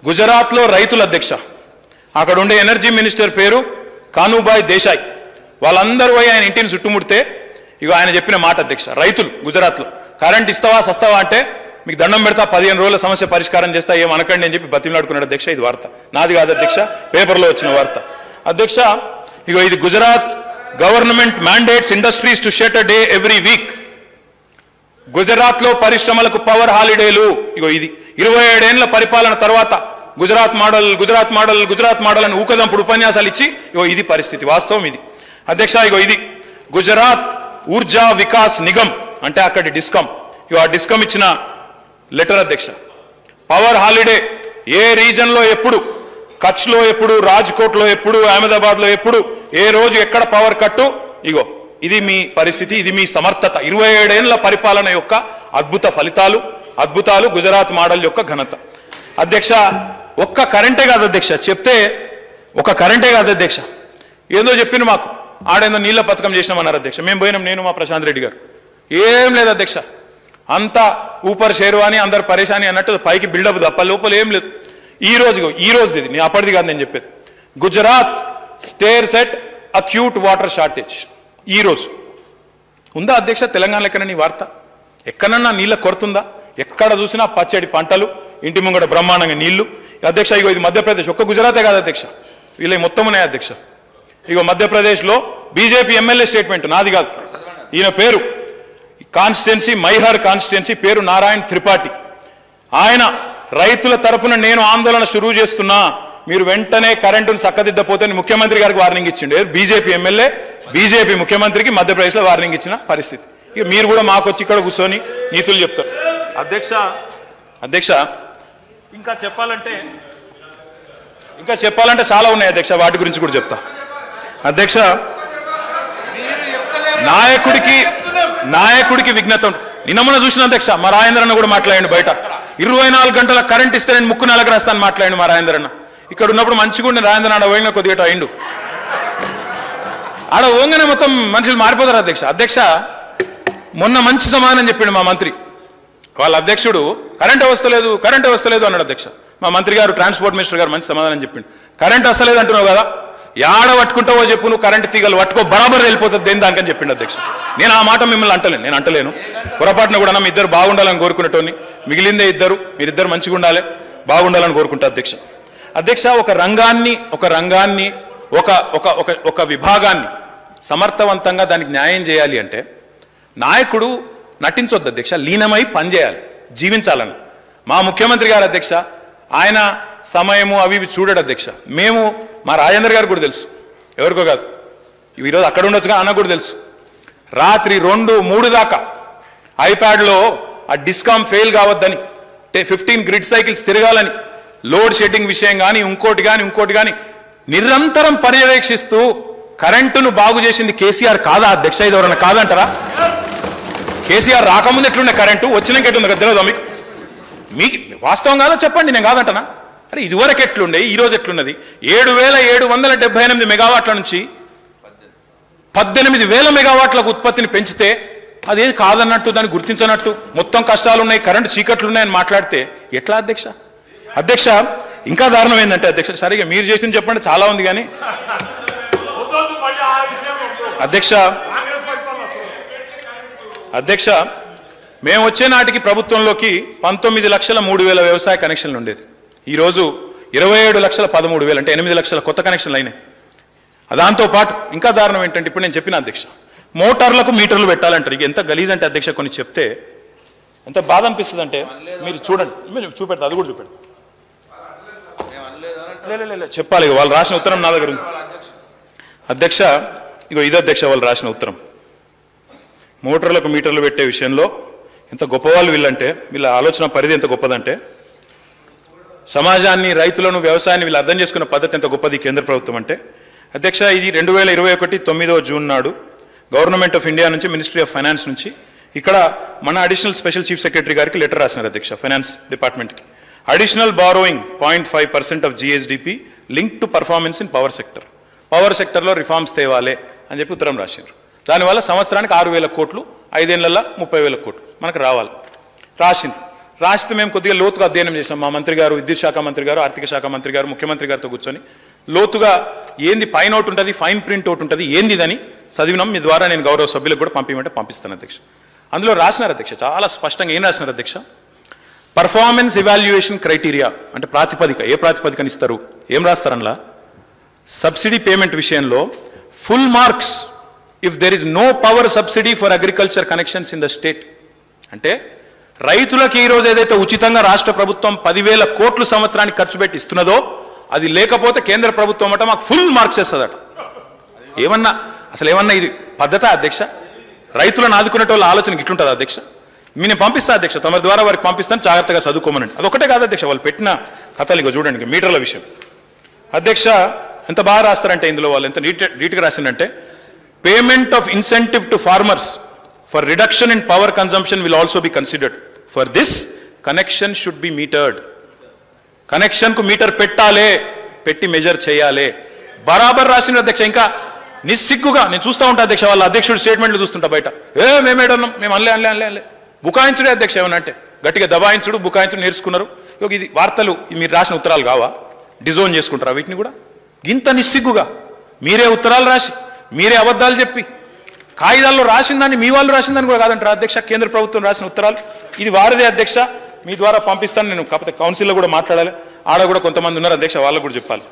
గుజరాత్లో రైతుల అధ్యక్ష, అక్కడ ఉండే ఎనర్జీ మినిస్టర్ పేరు కానుభాయ్ దేశాయ్. వాళ్ళందరూ పోయి ఆయన ఇంటిని చుట్టుముడితే ఇక ఆయన చెప్పిన మాట అధ్యక్ష, రైతులు గుజరాత్లో కరెంట్ ఇస్తావా సస్తావా అంటే మీకు దండం పెడతా 15 రోజుల సమస్య పరిష్కారం చేస్తా, ఏం అనకండి అని చెప్పి బతిమలాడుకున్నాడు అధ్యక్ష. ఇది వార్త, నాది కాదు అధ్యక్ష, పేపర్లో వచ్చిన వార్త అధ్యక్ష. ఇగో ఇది Gujarat government mandates industries to shut a day every week. గుజరాత్లో పరిశ్రమలకు పవర్ హాలిడేలు. ఇగో ఇది 27 ఏళ్ల పరిపాలన తర్వాత Gujarat model Gujarat model Gujarat model అని ఊకదంపుడు ఉపన్యాసాలు ఇచ్చి ఇగో ఇది పరిస్థితి, వాస్తవం ఇది అధ్యక్ష. ఇగో ఇది గుజరాత్ ఊర్జా వికాస్ నిగమ్ అంటే అక్కడి డిస్కమ్, ఇగో ఆ డిస్కమ్ ఇచ్చిన లెటర్ అధ్యక్ష. పవర్ హాలిడే ఏ రీజన్లో ఎప్పుడు, కచ్లో ఎప్పుడు, రాజ్కోట్లో ఎప్పుడు, అహ్మదాబాద్లో ఎప్పుడు, ఏ రోజు ఎక్కడ పవర్ కట్టు, ఇగో ఇది మీ పరిస్థితి, ఇది మీ సమర్థత. 27 ఏళ్ల పరిపాలన యొక్క అద్భుత ఫలితాలు, అద్భుతాలు, గుజరాత్ మోడల్ యొక్క ఘనత అధ్యక్ష. ఒక్క కరెంటే కాదు అధ్యక్ష, చెప్తే ఒక కరెంటే కాదు అధ్యక్ష, ఏదో చెప్పిన మాకు ఆడేందో నీళ్ళ పథకం చేసినామన్నారు అధ్యక్ష. మేము పోయినాం, నేను మా ప్రశాంత్ రెడ్డి గారు, ఏం లేదు అధ్యక్ష, అంతా ఊపర్ షేర్వాని అందరు పరేషాని అన్నట్టు పైకి బిల్డప్ తప్ప లోపల ఏం లేదు. ఈ రోజు ఇది నేను అప్పటిది కాదు నేను చెప్పేది. Gujarat stares at acute water shortage. ఈ రోజు ఉందా అధ్యక్ష తెలంగాణలో ఎక్కడ నీ వార్త? ఎక్కడన్నా నీళ్ళ కొరతుందా? ఎక్కడ చూసినా పచ్చడి పంటలు, ఇంటి ముంగడ బ్రహ్మాండంగా నీళ్లు అధ్యక్ష. ఇగో ఇది మధ్యప్రదేశ్, ఒక్క గుజరాతే కాదు అధ్యక్ష, వీళ్ళ మొత్తం ఉన్నాయి అధ్యక్ష. ఇగో మధ్యప్రదేశ్లో బీజేపీ ఎమ్మెల్యే స్టేట్మెంట్, నాది కాదు, ఈయన పేరు కాన్స్టిట్యున్సీ మైహర్ కాన్స్టిట్యున్సీ పేరు నారాయణ్ త్రిపాఠి. ఆయన రైతుల తరపున నేను ఆందోళన షురూ చేస్తున్నా, మీరు వెంటనే కరెంటును చక్కదిద్దపోతే ముఖ్యమంత్రి గారికి వార్నింగ్ ఇచ్చిండు. బీజేపీ ఎమ్మెల్యే బీజేపీ ముఖ్యమంత్రికి మధ్యప్రదేశ్లో వార్నింగ్ ఇచ్చిన పరిస్థితి. ఇక మీరు కూడా మాకు వచ్చి ఇక్కడ కూర్చొని నీతులు చెప్తారు అధ్యక్ష. ఇంకా చెప్పాలంటే చాలా ఉన్నాయి అధ్యక్ష, వాటి గురించి కూడా చెప్తా అధ్యక్ష. నాయకుడికి విఘ్నత నిన్న మొన్న చూసిన అధ్యక్ష, మా రాజేంద్రన్న కూడా మాట్లాడండి బయట 24 గంటల కరెంట్ ఇస్తే నేను ముక్కు నెలకు రాస్తాను మాట్లాడండి మా రాజేంద్రన్న. ఇక్కడ ఉన్నప్పుడు మంచిగా ఉండే రాజేంద్రన్న ఆడ పోయినా కొద్దిగా అయిండు, ఆడ ఓంగనే మొత్తం మనుషులు మారిపోతారు అధ్యక్ష. మొన్న మంచి సమాధానం చెప్పిండు మా మంత్రి, వాళ్ళ అధ్యక్షుడు కరెంట్ వస్తలేదు అన్నాడు అధ్యక్ష. మా మంత్రి గారు ట్రాన్స్పోర్ట్ మినిస్టర్ గారు మంచి సమాధానం చెప్పిండు. కరెంట్ వస్తలేదు అంటున్నావు కదా, యాడ పట్టుకుంటావో చెప్పు, నువ్వు కరెంట్ తీగలు పట్టుకో, బరాబర్ వెళ్ళిపోతుంది దేని దానికని చెప్పిండు అధ్యక్ష. నేను ఆ మాట మిమ్మల్ని అంటలేను, పొరపాటున కూడా మీ ఇద్దరు బాగుండాలని కోరుకునేటోని, మిగిలిందే మీరిద్దరు మంచిగా ఉండాలి, బాగుండాలని కోరుకుంటా అధ్యక్ష. ఒక రంగాన్ని ఒక విభాగాన్ని సమర్థవంతంగా దానికి న్యాయం చేయాలి అంటే నాయకుడు నటించొద్దు అధ్యక్ష, లీనమై పనిచేయాలి, జీవించాలని. మా ముఖ్యమంత్రి గారు అధ్యక్ష, ఆయన సమయము అవి చూడడు అధ్యక్ష. మేము మా రాజేంద్ర గారు కూడా తెలుసు, ఎవరికో కాదు, ఈరోజు అక్కడ ఉండొచ్చుగా, అన్న కూడా తెలుసు, రాత్రి 2-3 దాకా ఐప్యాడ్లో ఆ డిస్కామ్ ఫెయిల్ కావద్దని, 15 గ్రిడ్ సైకిల్స్ తిరగాలని, లోడ్ షెడ్డింగ్ విషయం కానీ ఇంకోటి కానీ నిరంతరం పర్యవేక్షిస్తూ కరెంటును బాగు చేసింది కేసీఆర్ కాదా అధ్యక్ష? ఇది ఎవరన్నా కాదంటారా? కేసీఆర్ రాకముందు ఎట్లుండే కరెంటు, వచ్చినాక ఎట్లుంది కదా తెలియదా మీకు? వాస్తవం కాదో చెప్పండి, నేను కాదంటనా? అరే ఇదివరకు ఎట్లుండే, ఈరోజు ఎట్లున్నది? 7,778 మెగావాట్ల నుంచి 18,000 మెగావాట్లకు ఉత్పత్తిని పెంచితే అదేది కాదన్నట్టు, దాన్ని గుర్తించనట్టు, మొత్తం కష్టాలు ఉన్నాయి, కరెంటు చీకట్లు ఉన్నాయని మాట్లాడితే ఎట్లా అధ్యక్ష? ఇంకా దారుణం ఏంటంటే అధ్యక్ష, సరిగా మీరు చేసింది చెప్పండి, చాలా ఉంది కానీ అధ్యక్ష మేము వచ్చే నాటికి ప్రభుత్వంలోకి 19,03,000 వ్యవసాయ కనెక్షన్లు ఉండేది. ఈరోజు 27,13,000 అంటే 8 లక్షల కొత్త కనెక్షన్లు అయినాయి. దాంతోపాటు ఇంకా దారుణం ఏంటంటే, ఇప్పుడు నేను చెప్పిన అధ్యక్ష, మోటార్లకు మీటర్లు పెట్టాలంటారు. ఎంత గలీజ్ అంటే అధ్యక్ష, కొన్ని చెప్తే ఎంత బాధ అనిపిస్తుంది అంటే, మీరు చూడండి, చూపెడతా, అది కూడా చూపెడతా, చెప్పాలి. వాళ్ళు రాసిన ఉత్తరం నా దగ్గర ఉంది అధ్యక్ష. ఇగో ఇది అధ్యక్ష వాళ్ళు రాసిన ఉత్తరం. మోటార్లకు మీటర్లు పెట్టే విషయంలో ఎంత గొప్పవాళ్ళు వీళ్ళంటే, వీళ్ళ ఆలోచన పరిధి ఎంత గొప్పదంటే, సమాజాన్ని, రైతులను, వ్యవసాయాన్ని వీళ్ళు అర్థం చేసుకున్న పద్ధతి ఎంత గొప్పది కేంద్ర ప్రభుత్వం అంటే అధ్యక్ష. ఇది 2021 9వ జూన్ నాడు గవర్నమెంట్ ఆఫ్ ఇండియా నుంచి, మినిస్ట్రీ ఆఫ్ ఫైనాన్స్ నుంచి ఇక్కడ మన అడిషనల్ స్పెషల్ చీఫ్ సెక్రటరీ గారికి లెటర్ రాసినారు అధ్యక్ష, ఫైనాన్స్ డిపార్ట్మెంట్కి. Additional borrowing 0.5% of GSDP link to performance in power సెక్టర్లో రిఫార్మ్స్ తేవాలే అని చెప్పి ఉత్తరం రాశారు. దానివల్ల సంవత్సరానికి 6,000 కోట్లు, 5 ఏళ్లలో 30,000 కోట్లు మనకు రావాలి రాసింది. రాస్తే మేము కొద్దిగా లోతుగా అధ్యయనం చేసినాం. మా మంత్రి గారు, విద్యుత్ శాఖ మంత్రి గారు, ఆర్థిక శాఖ మంత్రి గారు, ముఖ్యమంత్రి గారితో కూర్చొని లోతుగా ఏంది పైన ఒకటి ఉంటుంది, ఫైన్ ప్రింట్ ఒకటి ఉంటుంది, ఏంది ఇదని చదివినాం. మీ ద్వారా నేను గౌరవ సభ్యులకు కూడా పంపించమంటే పంపిస్తాను అధ్యక్ష. అందులో రాసినారు అధ్యక్ష, చాలా స్పష్టంగా ఏం రాసినారు అధ్యక్ష, పర్ఫార్మెన్స్ ఇవాల్యుయేషన్ క్రైటీరియా అంటే ప్రాతిపదిక, ఏ ప్రాతిపదికని ఇస్తారు, ఏం రాస్తారనలా, సబ్సిడీ పేమెంట్ విషయంలో full marks if there is no power subsidy for agriculture connections in the state. అంటే రైతులకు ఈరోజు ఏదైతే ఉచితంగా రాష్ట్ర ప్రభుత్వం 10,000 కోట్లు సంవత్సరానికి ఖర్చు పెట్టి ఇస్తున్నదో అది లేకపోతే కేంద్ర ప్రభుత్వం అట మాకు ఫుల్ మార్క్స్ ఇస్తుందట. ఏమన్నా అసలు ఏమన్నా ఇది పద్ధత అధ్యక్ష? రైతులను ఆదుకునే వాళ్ళ ఆలోచనకి ఇట్లుంటుంది అధ్యక్ష? నేను పంపిస్తా అధ్యక్ష, తమ ద్వారా వారికి పంపిస్తాను, జాగ్రత్తగా చదువుకోమనండి. అదొకటే కాదు అధ్యక్ష, వాళ్ళు పెట్టిన కథలు ఇక చూడండి, మీటర్ల విషయం అధ్యక్ష ఎంత బాగా రాస్తారంటే ఇందులో వాళ్ళు ఎంత నీట్గా రాసిందంటే, payment of incentive to farmers for reduction in power consumption will also be considered. For this connection should be metered. కనెక్షన్కు మీటర్ పెట్టాలే, పెట్టి మెజర్ చేయాలి. బరాబర్ రాసిన అధ్యక్ష. ఇంకా నిస్సిగ్గుగా నేను చూస్తూ ఉంటా అధ్యక్ష, వాళ్ళ అధ్యక్షుడు స్టేట్మెంట్లు చూస్తుంటా బయట, మేమేడన్నాం, మేము అనలే బుకాయించుడే అధ్యక్ష. ఏమన్నా అంటే గట్టిగా దబాయించుడు, బుకాయించుడు నేర్చుకున్నారు. ఇది వార్తలు మీరు రాసిన ఉత్తరాలు కావా? డిజోన్ చేసుకుంటారా వీటిని కూడా? ఇంత నిస్సిగ్గుగా మీరే ఉత్తరాలు రాసి, మీరే అబద్ధాలు చెప్పి, కాగితాల్లో రాసిన దాన్ని మీ వాళ్ళు రాసిన దాన్ని కూడా కాదంటారా అధ్యక్ష? కేంద్ర ప్రభుత్వం రాసిన ఉత్తరాలు ఇది వారిదే అధ్యక్ష. మీ ద్వారా పంపిస్తాను నేను. కాకపోతే కౌన్సిల్లో కూడా మాట్లాడాలి, ఆడ కూడా కొంతమంది ఉన్నారు అధ్యక్ష, వాళ్ళకు కూడా చెప్పాలి.